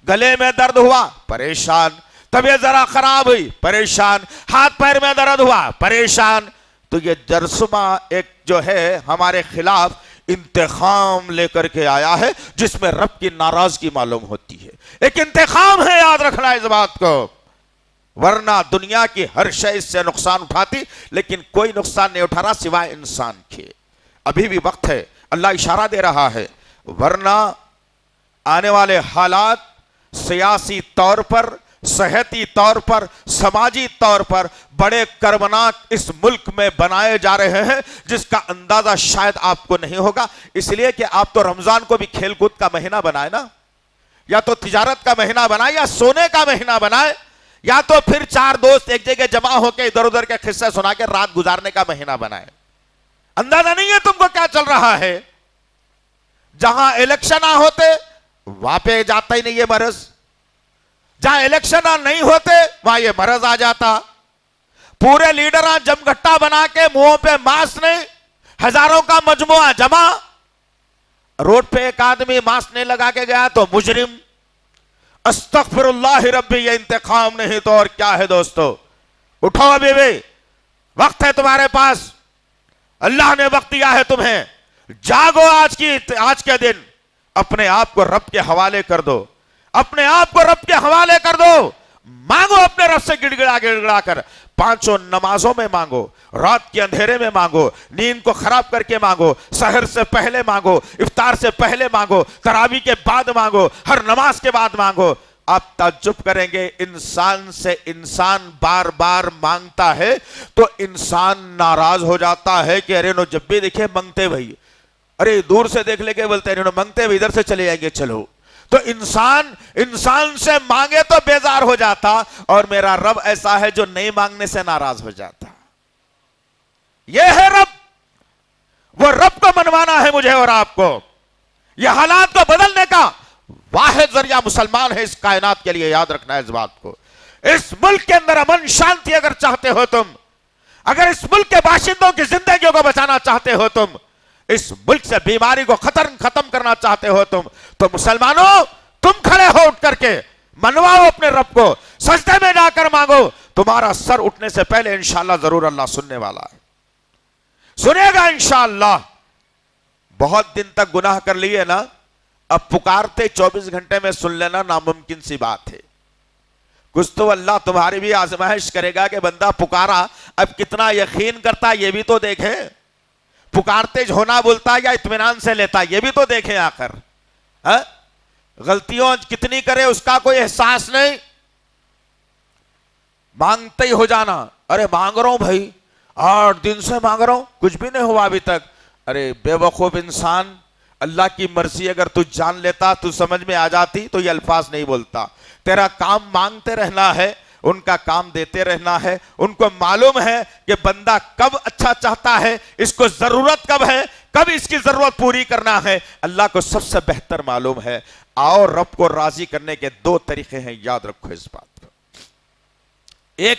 گلے میں درد ہوا پریشان، طبیعت ذرا خراب ہوئی پریشان، ہاتھ پیر میں درد ہوا پریشان۔ تو یہ جرثومہ ایک جو ہے ہمارے خلاف انتقام لے کر کے آیا ہے، جس میں رب کی ناراضگی معلوم ہوتی ہے، ایک انتقام ہے، یاد رکھنا اس بات کو۔ ورنہ دنیا کی ہر شے اس سے نقصان اٹھاتی، لیکن کوئی نقصان نہیں اٹھا رہا سوائے انسان کے۔ ابھی بھی وقت ہے، اللہ اشارہ دے رہا ہے، ورنہ آنے والے حالات سیاسی طور پر، صحتی طور پر، سماجی طور پر بڑے کربناک اس ملک میں بنائے جا رہے ہیں، جس کا اندازہ شاید آپ کو نہیں ہوگا، اس لیے کہ آپ تو رمضان کو بھی کھیل کود کا مہینہ بنائے نا، یا تو تجارت کا مہینہ بنائے، یا سونے کا مہینہ بنائے، یا تو پھر 4 دوست ایک جگہ جمع ہو کے ادھر ادھر کے قصے سنا کے رات گزارنے کا مہینہ بنائے۔ اندازہ نہیں ہے تم کو کیا چل رہا ہے۔ جہاں الیکشن ہوتے وہاں پہ جاتا ہی نہیں یہ مرض، جہاں الیکشن نہیں ہوتے وہاں یہ مرض آ جاتا۔ پورے لیڈراں جم گھٹا بنا کے منہوں پہ ماسک نہیں، ہزاروں کا مجموعہ جمع، روڈ پہ ایک آدمی ماسک نہیں لگا کے گیا تو مجرم۔ استغفر اللہ ربی، یہ انتقام نہیں تو اور کیا ہے دوستو۔ اٹھو ابھی بھی، وقت ہے تمہارے پاس، اللہ نے وقت دیا ہے تمہیں، جاگو آج کے دن، اپنے آپ کو رب کے حوالے کر دو، اپنے آپ کو رب کے حوالے کر دو، مانگو اپنے رب سے گڑ گڑا کر، پانچوں نمازوں میں مانگو، رات کے اندھیرے میں مانگو، نیند کو خراب کر کے مانگو، سحر سے پہلے مانگو، افطار سے پہلے مانگو، تراویح کے بعد مانگو، ہر نماز کے بعد مانگو۔ آپ تعجب کریں گے، انسان سے انسان بار بار مانگتا ہے تو انسان ناراض ہو جاتا ہے کہ ارے نو جب بھی دیکھے منگتے بھائی، ارے دور سے دیکھ لے کے بولتے ہیں منگتے ہوئے ادھر سے چلے جائیں گے، چلو۔ تو انسان سے مانگے تو بیزار ہو جاتا، اور میرا رب ایسا ہے جو نہیں مانگنے سے ناراض ہو جاتا۔ یہ ہے رب، وہ رب کو منوانا ہے مجھے اور آپ کو۔ یہ حالات کو بدلنے کا واحد ذریعہ مسلمان ہے اس کائنات کے لیے، یاد رکھنا ہے اس بات کو۔ اس ملک کے اندر امن شانتی اگر چاہتے ہو تم، اگر اس ملک کے باشندوں کی زندگیوں کو بچانا چاہتے ہو تم، اس ملک سے بیماری کو ختم کرنا چاہتے ہو تم، تو مسلمانوں تم کھڑے ہو اٹھ کر کے منواؤ اپنے رب کو، سجدے میں جا کر مانگو، تمہارا سر اٹھنے سے پہلے انشاءاللہ ضرور اللہ سننے والا ہے، سنے گا انشاءاللہ۔ بہت دن تک گناہ کر لیے نا، اب پکارتے 24 گھنٹے میں سن لینا ناممکن سی بات ہے۔ کچھ تو اللہ تمہاری بھی آزمائش کرے گا کہ بندہ پکارا اب کتنا یقین کرتا، یہ بھی تو دیکھیں، پکارتے ہونا بولتا یا اطمینان سے لیتا، یہ بھی تو دیکھیں آخر۔ غلطیوں کتنی کرے اس کا کوئی احساس نہیں، مانگتے ہی ہو جانا، ارے مانگ رہا ہوں بھائی، 8 دن سے مانگ رہا ہوں، کچھ بھی نہیں ہوا ابھی تک۔ ارے بے وقوف انسان، اللہ کی مرضی اگر تو جان لیتا، تو سمجھ میں آ جاتی تو یہ الفاظ نہیں بولتا۔ تیرا کام مانگتے رہنا ہے، ان کا کام دیتے رہنا ہے۔ ان کو معلوم ہے کہ بندہ کب اچھا چاہتا ہے، اس کو ضرورت کب ہے، کب اس کی ضرورت پوری کرنا ہے، اللہ کو سب سے بہتر معلوم ہے۔ اور رب کو راضی کرنے کے 2 طریقے ہیں، یاد رکھو اس بات کو۔ ایک،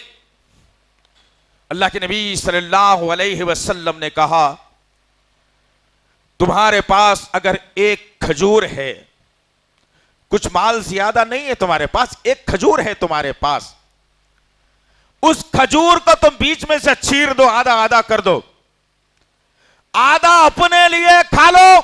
اللہ کے نبی صلی اللہ علیہ وسلم نے کہا تمہارے پاس اگر ایک کھجور ہے، کچھ مال زیادہ نہیں ہے تمہارے پاس، ایک کھجور ہے تمہارے پاس، اس کھجور کو تم بیچ میں سے چیر دو، آدھا آدھا کر دو، آدھا اپنے لیے کھا لو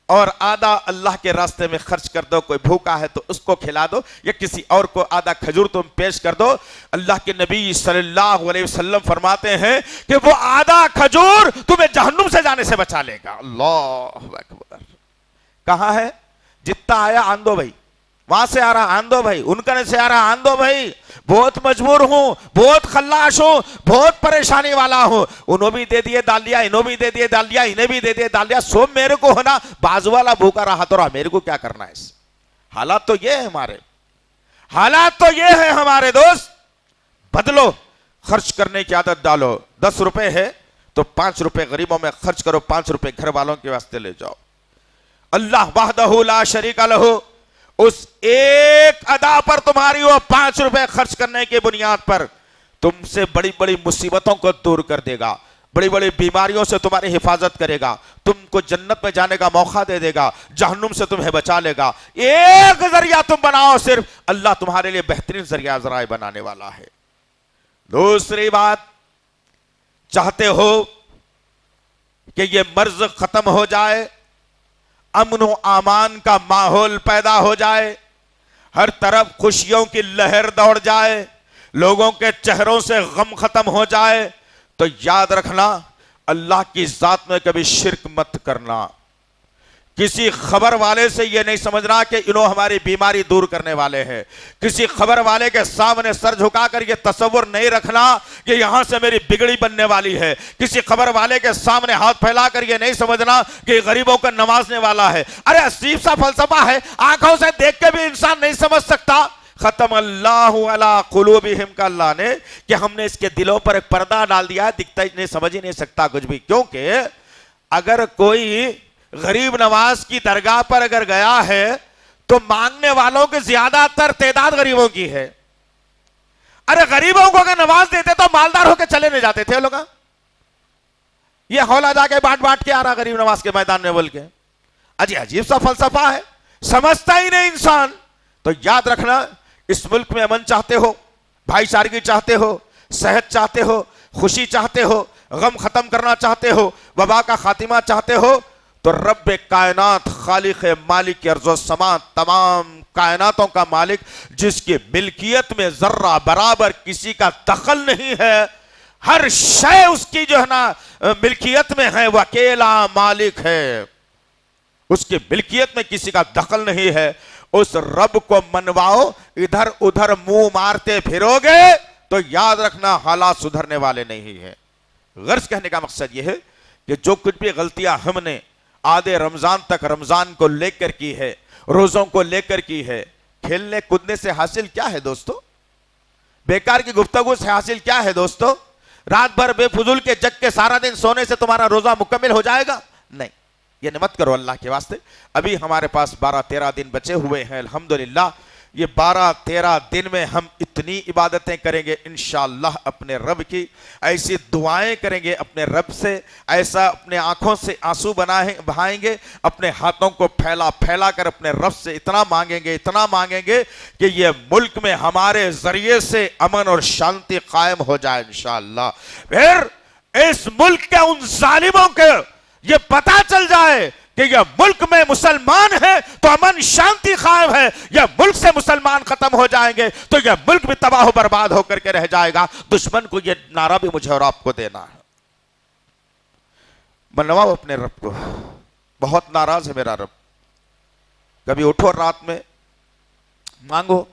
اور آدھا اللہ کے راستے میں خرچ کر دو، کوئی بھوکا ہے تو اس کو کھلا دو، یا کسی اور کو آدھا کھجور تم پیش کر دو۔ اللہ کے نبی صلی اللہ علیہ وسلم فرماتے ہیں کہ وہ آدھا کھجور تمہیں جہنم سے جانے سے بچا لے گا۔ اللہ اکبر۔ کہاں ہے؟ جتنا آیا آن دو بھائی، وہاں سے آ رہا آن دو بھائی، ان کا سے آ رہا آن دو بھائی، بہت مجبور ہوں، بہت خلاش ہوں، بہت پریشانی والا ہوں، انہوں بھی دے دیے ڈال دیا، انہوں بھی دے دیے ڈال دیا، انہیں بھی دے دیے ڈال دیا، سو میرے کو ہونا، بازو والا بھوکا رہا تو رہا، میرے کو کیا کرنا ہے اس۔ حالات تو یہ ہے ہمارے، حالات تو یہ ہے ہمارے دوست۔ بدلو، خرچ کرنے کی عادت ڈالو۔ 10 روپے ہے تو 5 روپے غریبوں میں خرچ کرو، 5 روپے گھر والوں کے واسطے لے جاؤ۔ اللہ وحدہ لا شریک لہ، اس ایک ادا پر تمہاری وہ 5 روپے خرچ کرنے کی بنیاد پر تم سے بڑی بڑی مصیبتوں کو دور کر دے گا، بڑی بڑی بیماریوں سے تمہاری حفاظت کرے گا، تم کو جنت میں جانے کا موقع دے دے گا، جہنم سے تمہیں بچا لے گا۔ ایک ذریعہ تم بناؤ، صرف اللہ تمہارے لیے بہترین ذرائع بنانے والا ہے۔ دوسری بات، چاہتے ہو کہ یہ مرض ختم ہو جائے، امن و امان کا ماحول پیدا ہو جائے، ہر طرف خوشیوں کی لہر دوڑ جائے، لوگوں کے چہروں سے غم ختم ہو جائے، تو یاد رکھنا اللہ کی ذات میں کبھی شرک مت کرنا۔ کسی خبر والے سے یہ نہیں سمجھنا کہ انہوں ہماری بیماری دور کرنے والے ہیں، کسی خبر والے کے سامنے سر جھکا کر یہ تصور نہیں رکھنا کہ یہاں سے میری بگڑی بننے والی ہے، کسی خبر والے کے سامنے ہاتھ پھیلا کر یہ نہیں سمجھنا کہ غریبوں کو نوازنے والا ہے۔ ارے عجیب سا فلسفہ ہے، آنکھوں سے دیکھ کے بھی انسان نہیں سمجھ سکتا۔ ختم اللہ علی قلوبہم کا اللہ نے کہ ہم نے اس کے دلوں پر ایک پردہ ڈال دیا ہے، دکھتا ہی نہیں، سمجھ ہی نہیں سکتا کچھ بھی۔ کیونکہ اگر کوئی غریب نواز کی درگاہ پر اگر گیا ہے تو مانگنے والوں کی زیادہ تر تعداد غریبوں کی ہے۔ ارے غریبوں کو اگر نواز دیتے تو مالدار ہو کے چلے نہیں جاتے تھے لوگ۔ یہ ہولا جا کے بانٹ کے آ رہا غریب نواز کے میدان میں بول کے، عجیب سا فلسفہ ہے، سمجھتا ہی نہیں انسان۔ تو یاد رکھنا، اس ملک میں امن چاہتے ہو، بھائی چارگی چاہتے ہو، صحت چاہتے ہو، خوشی چاہتے ہو, غم ختم کرنا چاہتے ہو, وبا کا خاتمہ چاہتے ہو, تو رب کائنات, خالق مالک ارض و سما, تمام کائناتوں کا مالک, جس کی ملکیت میں ذرہ برابر کسی کا دخل نہیں ہے, ہر شے اس کی جو ہے نا ملکیت میں ہے, وہ اکیلا مالک ہے, اس کی ملکیت میں کسی کا دخل نہیں ہے, اس رب کو منواؤ, ادھر ادھر منہ مارتے پھرو گے تو یاد رکھنا حالات سدھرنے والے نہیں ہیں. غرض کہنے کا مقصد یہ ہے کہ جو کچھ بھی غلطیاں ہم نے آدھے رمضان تک رمضان کو لے کر کی ہے, روزوں کو لے کر کی ہے, کھیلنے کودنے سے حاصل کیا ہے دوستو؟ بیکار کی گفتگو سے حاصل کیا ہے دوستو؟ رات بھر بے فضول کے جگ کے سارا دن سونے سے تمہارا روزہ مکمل ہو جائے گا؟ نہیں, یہ مت کرو اللہ کے واسطے. ابھی ہمارے پاس 12-13 دن بچے ہوئے ہیں الحمدللہ. یہ 12-13 دن میں ہم اتنی عبادتیں کریں گے انشاءاللہ اپنے رب کی, ایسی دعائیں کریں گے اپنے رب سے, ایسا اپنے آنکھوں سے آنسو بہائیں گے, اپنے ہاتھوں کو پھیلا پھیلا کر اپنے رب سے اتنا مانگیں گے کہ یہ ملک میں ہمارے ذریعے سے امن اور شانتی قائم ہو جائے انشاءاللہ. پھر اس ملک کے ان ظالموں کے یہ پتا چل جائے کہ یہ ملک میں مسلمان ہے تو امن شانتی قائم ہے, یہ ملک سے مسلمان ختم ہو جائیں گے تو یہ ملک بھی تباہ و برباد ہو کر کے رہ جائے گا. دشمن کو یہ نعرہ بھی مجھے اور آپ کو دینا ہے. منواؤ اپنے رب کو, بہت ناراض ہے میرا رب. کبھی اٹھو رات میں مانگو,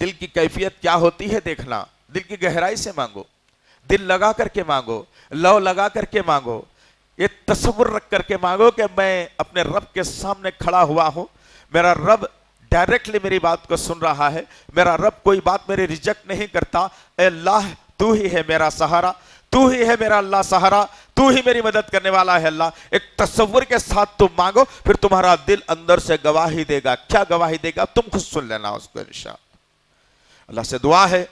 دل کی کیفیت کیا ہوتی ہے دیکھنا, دل کی گہرائی سے مانگو, دل لگا کر کے مانگو, لو لگا کر کے مانگو, یہ تصور رکھ کر کے مانگو کہ میں اپنے رب کے سامنے کھڑا ہوا ہوں, میرا رب ڈائریکٹلی میری بات کو سن رہا ہے, میرا رب کوئی بات میری ریجیکٹ نہیں کرتا. اے اللہ تو ہی ہے میرا سہارا, تو ہی ہے میرا اللہ سہارا, تو ہی میری مدد کرنے والا ہے اللہ. ایک تصور کے ساتھ تم مانگو, پھر تمہارا دل اندر سے گواہی دے گا. کیا گواہی دے گا تم خود سن لینا اس کو انشاءاللہ. اللہ سے دعا ہے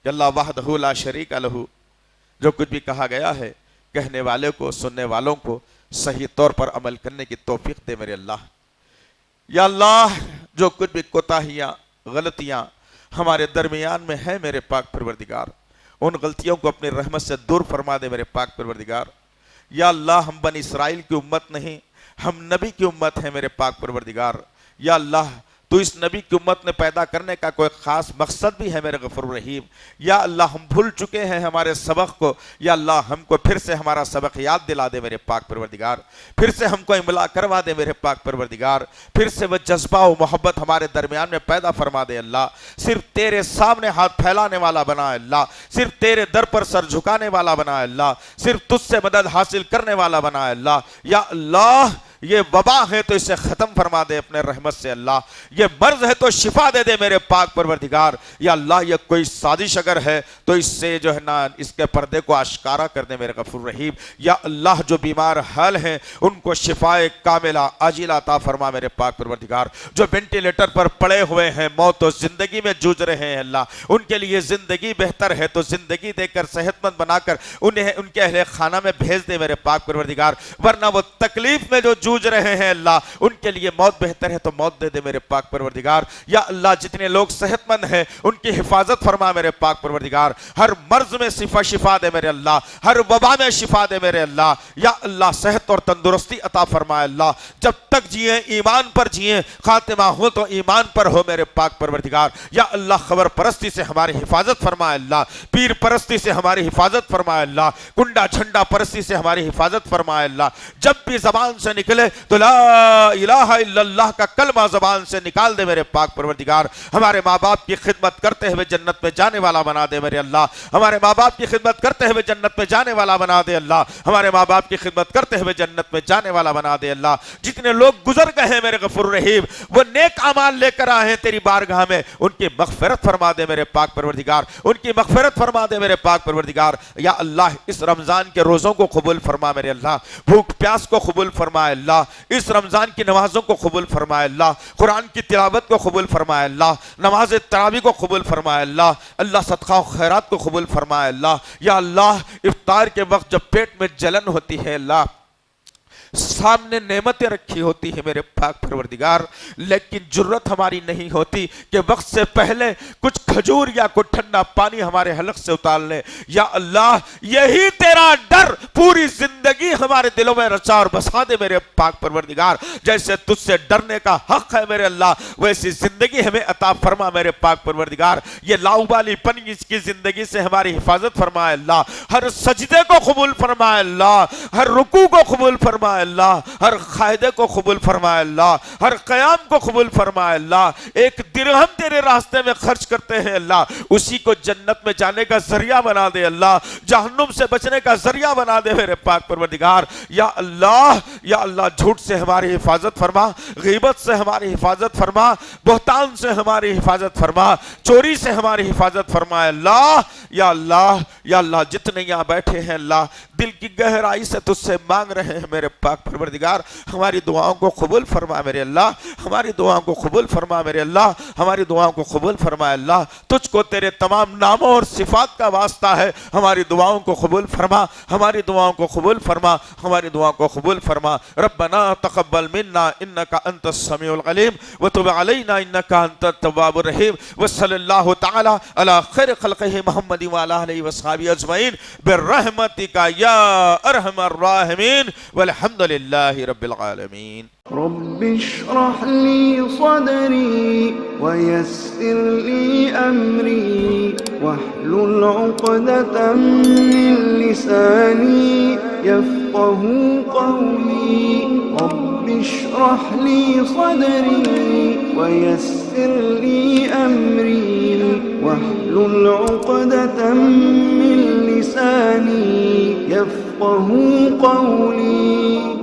کہ اللہ وحدہ لا شریک لہ, جو کچھ بھی کہا گیا ہے کہنے والے کو, سننے والوں کو صحیح طور پر عمل کرنے کی توفیق دے میرے اللہ. یا اللہ جو کچھ بھی کوتاہیاں غلطیاں ہمارے درمیان میں ہیں میرے پاک پروردگار, ان غلطیوں کو اپنی رحمت سے دور فرما دے میرے پاک پروردگار. یا اللہ ہم بنی اسرائیل کی امت نہیں, ہم نبی کی امت ہیں میرے پاک پروردگار. یا اللہ تو اس نبی کی امت نے پیدا کرنے کا کوئی خاص مقصد بھی ہے میرے غفور الرحیم. یا اللہ ہم بھول چکے ہیں ہمارے سبق کو, یا اللہ ہم کو پھر سے ہمارا سبق یاد دلا دے میرے پاک پروردگار, پھر سے ہم کو املا کروا دے میرے پاک پروردگار, پھر سے وہ جذبہ و محبت ہمارے درمیان میں پیدا فرما دے اللہ. صرف تیرے سامنے ہاتھ پھیلانے والا بنا اللہ, صرف تیرے در پر سر جھکانے والا بنا اللہ, صرف تجھ سے مدد حاصل کرنے والا بنا اللہ. یا اللہ یہ وبا ہے تو اسے ختم فرما دے اپنے رحمت سے اللہ, یہ مرض ہے تو شفا دے دے میرے پاک پروردگار. یا اللہ یہ کوئی سازش اگر ہے تو اس سے جو ہے نا اس کے پردے کو آشکارا کر دے میرے غفور رحیم. یا اللہ جو بیمار حال ہیں ان کو شفائے کاملہ عاجلہ عطا فرما میرے پاک پروردگار. جو وینٹیلیٹر پر پڑے ہوئے ہیں, موت و زندگی میں جوجھ رہے ہیں اللہ, ان کے لیے زندگی بہتر ہے تو زندگی دے کر صحت مند بنا کر انہیں ان کے اہل خانہ میں بھیج دے میرے پاک پروردگار, ورنہ وہ تکلیف میں جو جوجھ رہے ہیں اللہ ان کے لیے موت بہتر ہے تو موت دے دے میرے پاک پروردگار. یا اللہ جتنے لوگ صحت مند ہیں ان کی حفاظت فرما میرے پاک پروردگار, ہر مرض میں شفا دے میرے اللہ, ہر وبا میں شفا دے میرے اللہ. یا اللہ صحت اور تندرستی عطا فرمائے اللہ, جب تک جئیں ایمان پر جئیں, خاتمہ ہو تو ایمان پر ہو میرے پاک پروردگار. یا اللہ خبر پرستی سے ہماری حفاظت فرمائے اللہ, پیر پرستی سے ہماری حفاظت فرمائے اللہ, کنڈا جھنڈا پرستی سے ہماری حفاظت فرمائے اللہ. جب بھی زبان سے نکلے تو لا الہ الا اللہ کا کلمہ زبان سے نکال دے میرے پاک پروردگار. ہمارے ماں باپ کی خدمت کرتے ہوئے جنت میں جانے والا بنا دے میرے اللہ, ہمارے ماں باپ کی خدمت کرتے ہوئے جنت میں جانے والا بنا دے اللہ, ہمارے ماں باپ کی خدمت کرتے ہوئے جنت میں جانے والا بنا دے اللہ. جتنے لوگ گزر گئے ہیں میرے غفور الرحیم, وہ نیک اعمال لے کر آئے ہیں تیری بارگاہ میں, ان کی مغفرت فرما دے میرے پاک پروردگار, ان کی مغفرت فرما دے میرے پاک پروردگار. یا اللہ اس رمضان کے روزوں کو قبول فرما میرے اللہ, بھوک پیاس کو قبول فرمائے اللہ, اس رمضان کی نمازوں کو قبول فرمائے اللہ, قرآن کی تلاوت کو قبول فرمائے اللہ, نماز تراویح کو قبول فرمائے اللہ, اللہ صدقہ و خیرات کو قبول فرمائے اللہ. یا اللہ افطار کے وقت جب پیٹ میں جلن ہوتی ہے اللہ, سامنے نعمتیں رکھی ہوتی ہیں میرے پاک پروردگار، لیکن جرت ہماری نہیں ہوتی کہ وقت سے پہلے کچھ کھجور یا کوئی ٹھنڈا پانی ہمارے حلق سے اتار لے۔ یا اللہ یہی تیرا ڈر پوری زندگی ہمارے دلوں میں رچا اور بسا دے میرے پاک پروردگار، جیسے تجھ سے ڈرنے کا حق ہے میرے اللہ، ویسی زندگی ہمیں عطا فرما میرے پاک پروردگار۔ یہ لاؤبالی پن کی زندگی سے ہماری حفاظت فرمائے اللہ، ہر سجدے کو قبول فرمائے اللہ، ہر رکوع کو قبول فرمائے اللہ، ہر قاعدے کو قبول فرمائے اللہ، ہر قیام کو قبول فرمائے اللہ۔ ایک درہم تیرے راستے میں خرچ کرتے ہیں اللہ، اسی کو جنت میں جانے کا ذریعہ بنا دے اللہ، جہنم سے بچنے کا ذریعہ بنا دے میرے پاک پروردگار۔ یا اللہ جھوٹ سے ہماری حفاظت فرما، غیبت سے ہماری حفاظت فرما، بہتان سے ہماری حفاظت فرما، چوری سے ہماری حفاظت فرما اللہ۔ یا اللہ جتنے یہاں بیٹھے ہیں اللہ دل کی گہرائی سے تجھ سے مانگ رہے ہیں میرے پاک پروردگار، ہماری دعاؤں کو قبول فرما میرے اللہ، ہماری دعاؤں کو قبول فرما میرے اللہ، ہماری دعاؤں کو قبول فرما اللہ۔ تجھ کو تیرے تمام ناموں اور صفات کا واسطہ ہے، ہماری دعاؤں کو قبول فرما، ہماری دعاؤں کو قبول فرما، ہماری دعاؤں کو قبول فرما۔ ربنا تقبل منا انک انت السمیع العلیم وتب علینا انک انت التواب الرحیم، وصلی اللہ تعالی علی خیر خلقہ محمد وعلی آلہ وصحبہ اجمعین برحمتک یا ارحم الراحمین والحمد للہ رب العالمین۔ رب اشرح لي صدري ويسر لي أمري واحلل عقدة من لساني يفقه قولي رب اشرح لي صدري ويسر لي أمري واحلل عقدة من لساني يفقه قولي